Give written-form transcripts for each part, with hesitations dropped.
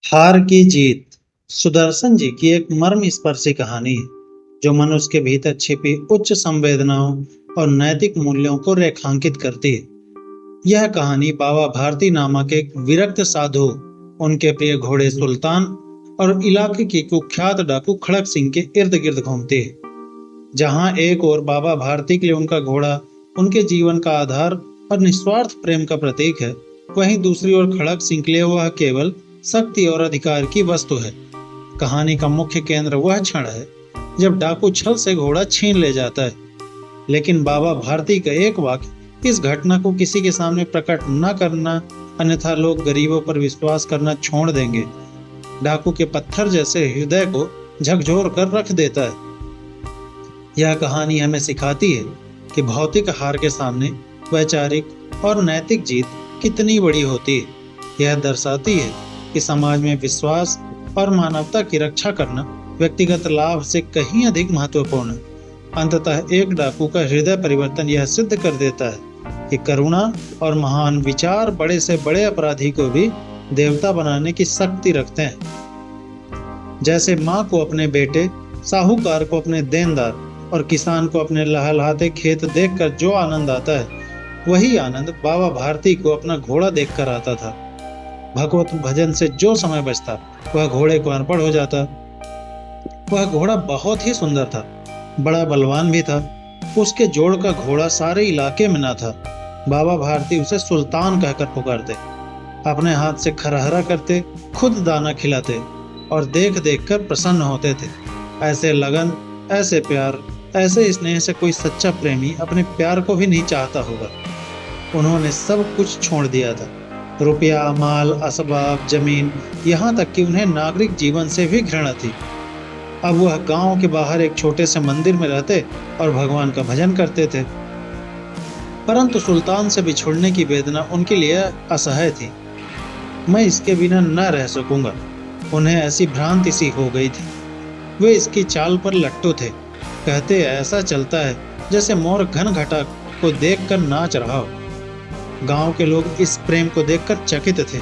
हार की जीत। सुदर्शन जी की एक मर्मस्पर्शी कहानी है जो मनुष्य के भीतर छिपी उच्च संवेदनाओं और नैतिक मूल्यों को रेखांकित करती है। यह कहानी बाबा भारती नामक एक विरक्त साधु, उनके प्रिय घोड़े सुल्तान और इलाके की कुख्यात डाकू खड़क सिंह के इर्द गिर्द घूमती है। जहां एक ओर बाबा भारती के लिए उनका घोड़ा उनके जीवन का आधार और निस्वार्थ प्रेम का प्रतीक है, वहीं दूसरी ओर खड़क सिंह के लिए वह केवल शक्ति और अधिकार की वस्तु है। कहानी का मुख्य केंद्र वह क्षण है जब डाकू छल से घोड़ा छीन ले जाता है, लेकिन बाबा भारती का एक वाक्य इस घटना को किसी के सामने प्रकट न करना, अन्यथा लोग गरीबों पर विश्वास करना छोड़ देंगे, डाकू के पत्थर जैसे हृदय को झकझोर कर रख देता है। यह कहानी हमें सिखाती है कि भौतिक हार के सामने वैचारिक और नैतिक जीत कितनी बड़ी होती है। यह दर्शाती है कि समाज में विश्वास और मानवता की रक्षा करना व्यक्तिगत लाभ से कहीं अधिक महत्वपूर्ण है। अंततः एक डाकू का हृदय परिवर्तन यह सिद्ध कर देता है कि करुणा और महान विचार बड़े से बड़े अपराधी को भी देवता बनाने की शक्ति रखते हैं। जैसे माँ को अपने बेटे, साहूकार को अपने देनदार और किसान को अपने लहलहाते खेत देखकर जो आनंद आता है, वही आनंद बाबा भारती को अपना घोड़ा देखकर आता था। भगवत भजन से जो समय बचता वह घोड़े को अर्पण हो जाता। वह घोड़ा बहुत ही सुंदर था, बड़ा बलवान भी था। उसके जोड़ का घोड़ा सारे इलाके में ना था। बाबा भारती उसे सुल्तान कहकर पुकारते, अपने हाथ से खरहरा करते, खुद दाना खिलाते और देख देख कर प्रसन्न होते थे। ऐसे लगन, ऐसे प्यार, ऐसे स्नेह से कोई सच्चा प्रेमी अपने प्यार को भी नहीं चाहता होगा। उन्होंने सब कुछ छोड़ दिया था, रुपया, माल, असबाब, जमीन, यहाँ तक कि उन्हें नागरिक जीवन से भी घृणा थी। अब वह गांव के बाहर एक छोटे से मंदिर में रहते और भगवान का भजन करते थे। परंतु सुल्तान से बिछुड़ने की वेदना उनके लिए असह्य थी। मैं इसके बिना न रह सकूंगा, उन्हें ऐसी भ्रांति सी हो गई थी। वे इसकी चाल पर लट्टू थे। कहते ऐसा चलता है जैसे मोर घन घटा को देखकर नाच रहा हो। गांव के लोग इस प्रेम को देखकर चकित थे।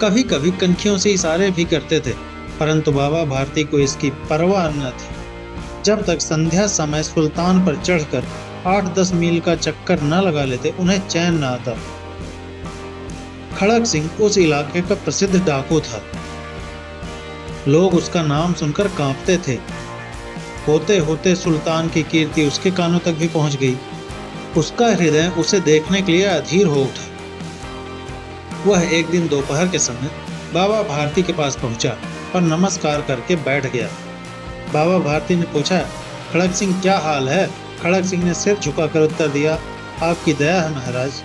कभी कभी कनखियों से इशारे भी करते थे, परंतु बाबा भारती को इसकी परवाह न थी। जब तक संध्या समय सुल्तान पर चढ़कर 8-10 मील का चक्कर न लगा लेते, उन्हें चैन न आता। खड़क सिंह उस इलाके का प्रसिद्ध डाकू था। लोग उसका नाम सुनकर कांपते थे। होते होते सुल्तान की कीर्ति उसके कानों तक भी पहुंच गई। उसका हृदय उसे देखने के लिए अधीर हो उठा। वह एक दिन दोपहर के समय बाबा भारती के पास पहुंचा और नमस्कार करके बैठ गया। बाबा भारती ने पूछा, खड़क सिंह क्या हाल है? खड़क सिंह ने सिर झुकाकर उत्तर दिया, आपकी दया है महाराज।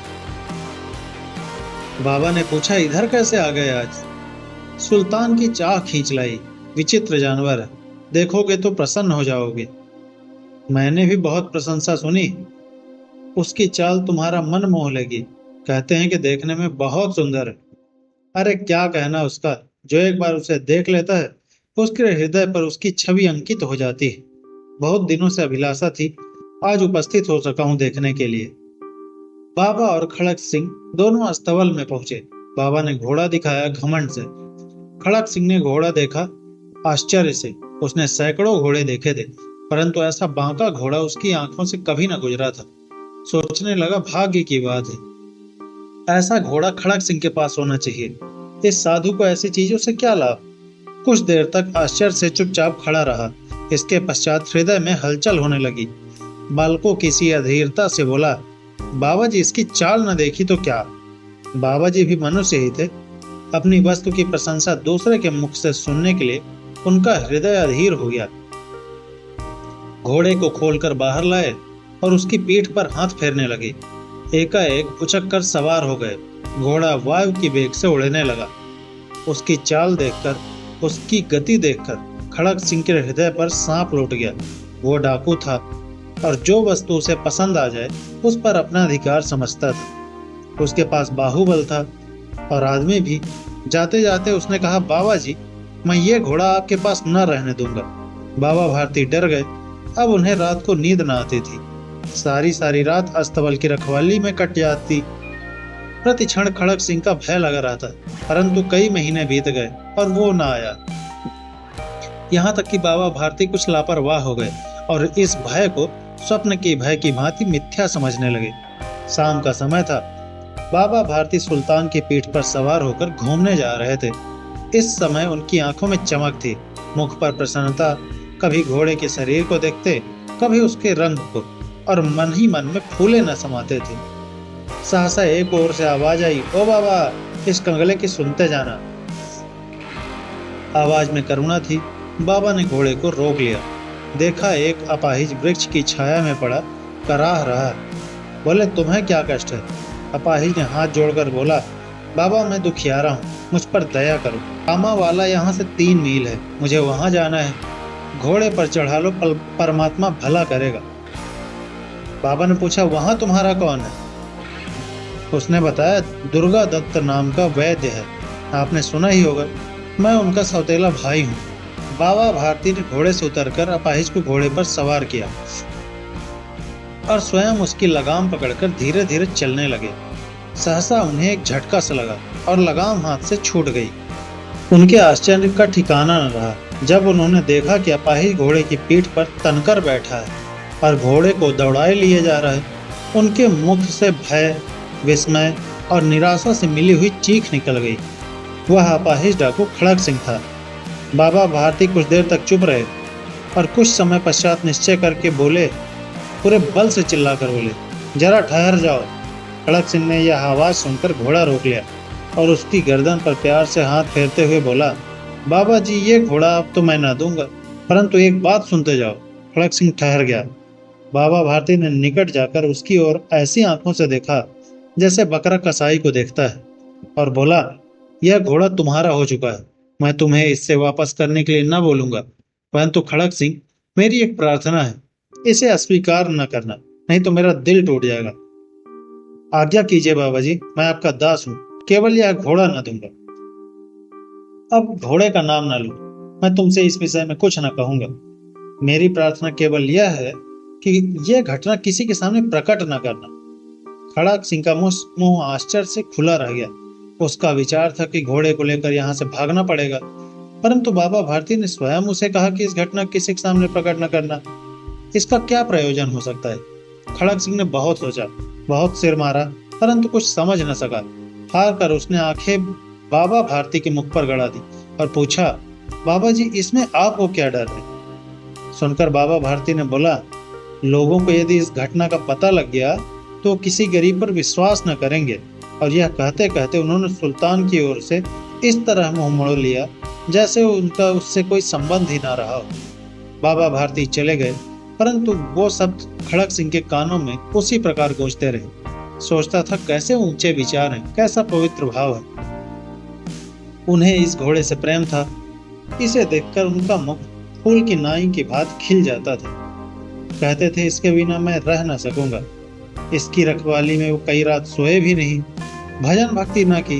बाबा ने पूछा, इधर कैसे आ गए आज? सुल्तान की चाह खींच लाई, विचित्र जानवर है, देखोगे तो प्रसन्न हो जाओगे। मैंने भी बहुत प्रशंसा सुनी, उसकी चाल तुम्हारा मन मोह लेगी। कहते हैं कि देखने में बहुत सुंदर है। अरे क्या कहना उसका, जो एक बार उसे देख लेता है उसके हृदय पर उसकी छवि अंकित हो जाती है। बहुत दिनों से अभिलाषा थी, आज उपस्थित हो सका हूं देखने के लिए। बाबा और खड़क सिंह दोनों अस्तबल में पहुंचे। बाबा ने घोड़ा दिखाया घमंड से। खड़क सिंह ने घोड़ा देखा आश्चर्य से। उसने सैकड़ों घोड़े देखे थे, परंतु ऐसा बांका घोड़ा उसकी आंखों से कभी न गुजरा था। सोचने लगा, भाग्य की बात है, ऐसा घोड़ा खड़क सिंह के पास होना चाहिए। इस साधु को ऐसी चीजों से क्या लाभ? कुछ देर तक आश्चर्य से चुपचाप खड़ा रहा। इसके पश्चात हृदय में हलचल होने लगी। बालकों की सी अधीरता से बोला, बाबा जी इसकी चाल न देखी तो क्या? बाबा जी भी मनुष्य ही थे। अपनी वस्तु की प्रशंसा दूसरे के मुख से सुनने के लिए उनका हृदय अधीर हो गया। घोड़े को खोलकर बाहर लाए और उसकी पीठ पर हाथ फेरने लगे। एकाएक उछक कर सवार हो गए। घोड़ा वायु की वेग से उड़ने लगा। उसकी चाल देखकर, उसकी गति देखकर खड़क सिंह के हृदय पर सांप लौट गया। वो डाकू था और जो वस्तु उसे पसंद आ जाए उस पर अपना अधिकार समझता था। उसके पास बाहुबल था और आदमी भी। जाते जाते उसने कहा, बाबा जी मैं ये घोड़ा आपके पास न रहने दूंगा। बाबा भारती डर गए। अब उन्हें रात को नींद न आती थी। सारी सारी रात अस्तबल की रखवाली में कट जाती। प्रति क्षण खड़ग सिंह का भय लगा रहा था, परंतु कई महीने बीत गए और वो न आया। यहाँ तक कि बाबा भारती कुछ लापरवाह हो गए और इस भय को स्वप्न की भय की भांति मिथ्या समझने लगे। शाम का समय था। बाबा भारती सुल्तान की पीठ पर सवार होकर घूमने जा रहे थे। इस समय उनकी आंखों में चमक थी, मुख पर प्रसन्नता। कभी घोड़े के शरीर को देखते, कभी उसके रंग को, और मन ही मन में फूले न समाते थे। सहसा एक ओर से आवाज आई, ओ बाबा, इस कंगले की सुनते जाना। आवाज में करुणा थी। बाबा ने घोड़े को रोक लिया। देखा एक अपाहिज वृक्ष की छाया में पड़ा कराह रहा है। बोले, तुम्हें क्या कष्ट है? अपाहिज ने हाथ जोड़कर बोला, बाबा मैं दुखियारा हूँ, मुझ पर दया करो। कामा वाला यहाँ से 3 मील है, मुझे वहां जाना है। घोड़े पर चढ़ा लो, परमात्मा भला करेगा। बाबा ने पूछा, वहां तुम्हारा कौन है? उसने बताया, दुर्गा दत्त नाम का वैद्य है, आपने सुना ही होगा। मैं उनका सौतेला भाई हूँ। बाबा भारती ने घोड़े से उतरकर अपाहिज को घोड़े पर सवार किया और स्वयं उसकी लगाम पकड़कर धीरे धीरे चलने लगे। सहसा उन्हें एक झटका सा लगा और लगाम हाथ से छूट गई। उनके आश्चर्य का ठिकाना न रहा जब उन्होंने देखा कि अपाहिज घोड़े की पीठ पर तनकर बैठा है और घोड़े को दौड़ाए लिए जा रहा है। उनके मुख से भय, विस्मय और निराशा से मिली हुई चीख निकल गई। वह अपाहिज डाकू खड़ग सिंह था। बाबा भारती कुछ देर तक चुप रहे और कुछ समय पश्चात निश्चय करके बोले, पूरे बल से चिल्लाकर बोले, जरा ठहर जाओ। खड़ग सिंह ने यह आवाज सुनकर घोड़ा रोक लिया और उसकी गर्दन पर प्यार से हाथ फेरते हुए बोला, बाबा जी, ये घोड़ा अब तो मैं ना दूंगा, परंतु एक बात सुनते जाओ। खड़ग सिंह ठहर गया। बाबा भारती ने निकट जाकर उसकी ओर ऐसी आंखों से देखा जैसे बकरा कसाई को देखता है और बोला, यह घोड़ा तुम्हारा हो चुका है। मैं तुम्हें इससे वापस करने के लिए न बोलूंगा, परंतु खड़ग सिंह, मेरी एक प्रार्थना है, इसे अस्वीकार न करना, नहीं तो मेरा दिल टूट जाएगा। आज्ञा कीजिए बाबा जी, मैं आपका दास हूँ, केवल यह घोड़ा न दूंगा। अब घोड़े का नाम न लो, मैं तुमसे इस विषय में कुछ न कहूंगा। मेरी प्रार्थना केवल यह है कि यह घटना किसी के सामने प्रकट न करना। खड़ग सिंह का मुंह आश्चर्य से खुला रह गया। उसका विचार था कि घोड़े को लेकर यहाँ से भागना पड़ेगा, परंतु बाबा भारती ने स्वयं उसे कहा कि इस घटना किसी के सामने प्रकट न करना। इसका क्या प्रयोजन हो सकता है? खड़ग सिंह ने बहुत सोचा, बहुत सिर मारा, परंतु कुछ समझ न सका। हार कर उसने आंखें बाबा भारती के मुख पर गड़ा दी और पूछा, बाबा जी, इसमें आपको क्या डर है? सुनकर बाबा भारती ने बोला, लोगों को यदि इस घटना का पता लग गया तो किसी गरीब पर विश्वास न करेंगे। और यह कहते कहते उन्होंने सुल्तान की ओर से इस तरह मुंह मोड़ लिया जैसे उनका उससे कोई संबंध ही ना रहा हो। बाबा भारती चले गए, परंतु वो शब्द खड़ग सिंह के कानों में उसी प्रकार गूंजते रहे। सोचता था, कैसे ऊंचे विचार हैं, कैसा पवित्र भाव है। उन्हें इस घोड़े से प्रेम था। इसे देखकर उनका मुख फूल की नाई की भांति खिल जाता था। कहते थे, इसके बिना मैं रह न सकूंगा। इसकी रखवाली में वो कई रात सोए भी नहीं, भजन भक्ति न की,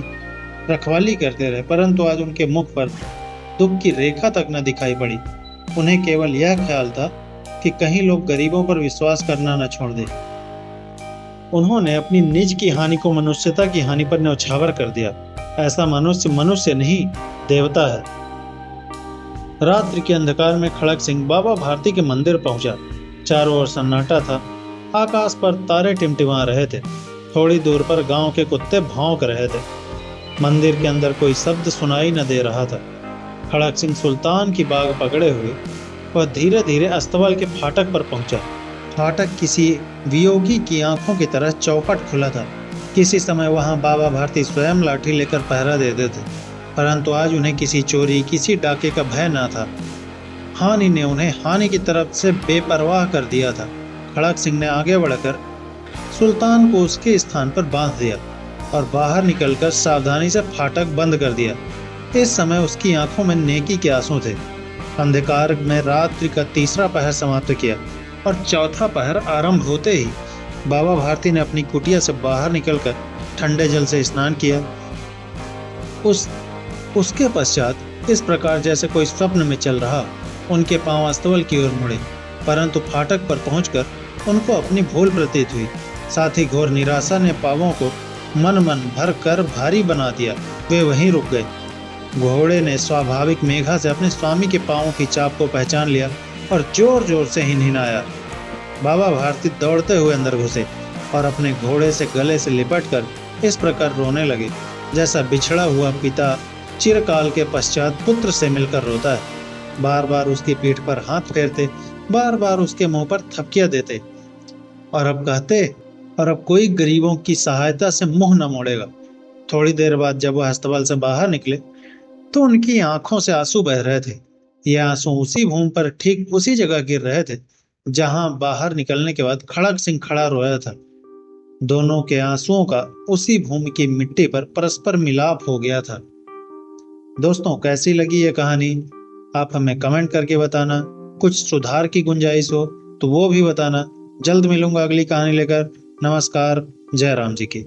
रखवाली करते रहे, परंतु आज उनके मुख पर दुख की रेखा तक न दिखाई पड़ी। उन्हें केवल यह ख्याल था कि कहीं लोग गरीबों पर विश्वास करना न छोड़ दें। उन्होंने अपनी निज की हानि को मनुष्यता की हानि पर न्यौछावर कर दिया। ऐसा मनुष्य मनुष्य नहीं, देवता है। रात्रि के अंधकार में खड़ग सिंह बाबा भारती के मंदिर पहुंचा। चारों ओर सन्नाटा था। आकाश पर तारे टिमटिमा रहे थे। थोड़ी दूर पर गांव के कुत्ते भौंक रहे थे। मंदिर के अंदर कोई शब्द सुनाई न दे रहा था। खड़ग सिंह सुल्तान की बाग पकड़े हुए वह धीरे धीरे अस्तबल के फाटक पर पहुंचा। फाटक किसी वियोगी की आंखों की तरह चौपट खुला था। किसी समय वहां बाबा भारती स्वयं लाठी लेकर पहरा देते थे, परंतु आज उन्हें किसी चोरी, किसी डाके का भय न था। हानि ने उन्हें हानि की तरफ से बेपरवाह कर दिया था। खड़ग सिंह ने आगे बढ़कर सुल्तान को उसके स्थान पर बांध दिया और बाहर निकलकर सावधानी से फाटक बंद कर दिया। इस समय उसकी आंखों में नेकी के आंसू थे। अंधकार में रात्रि का तीसरा पहर समाप्त किया और चौथा पहर आरंभ होते ही बाबा भारती ने अपनी कुटिया से बाहर निकलकर ठंडे जल से स्नान किया। उसके पश्चात इस प्रकार जैसे कोई स्वप्न में चल रहा, उनके पांव अस्तबल की ओर मुड़े, परंतु फाटक पर पहुंचकर उनको अपनी भूल प्रतीत हुई। साथ ही घोर निराशा ने पांवों को मन मन भर कर भारी बना दिया। वे वहीं रुक गए। घोड़े ने स्वाभाविक मेघा से अपने स्वामी के पांवों की चाप को पहचान लिया और जोर जोर से हिनहिनाया। बाबा भारती दौड़ते हुए अंदर घुसे और अपने घोड़े से गले से लिपट कर इस प्रकार रोने लगे जैसा बिछड़ा हुआ पिता चिरकाल के पश्चात पुत्र से मिलकर रोता है। बार बार उसकी पीठ पर हाथ फेरते, बार बार उसके मुंह पर थपकियां देते और अब कहते, और अब कोई गरीबों की सहायता से मुंह न मोड़ेगा। थोड़ी देर बाद जब वह अस्तबल से बाहर निकले तो उनकी आंखों से आंसू बह रहे थे। ये आंसू उसी भूमि पर ठीक उसी जगह गिर रहे थे जहां बाहर निकलने के बाद खड़ग सिंह खड़ा रोया था। दोनों के आंसुओं का उसी भूमि की मिट्टी पर परस्पर मिलाप हो गया था। दोस्तों, कैसी लगी ये कहानी आप हमें कमेंट करके बताना। कुछ सुधार की गुंजाइश हो तो वो भी बताना। जल्द मिलूंगा अगली कहानी लेकर। नमस्कार। जय राम जी की।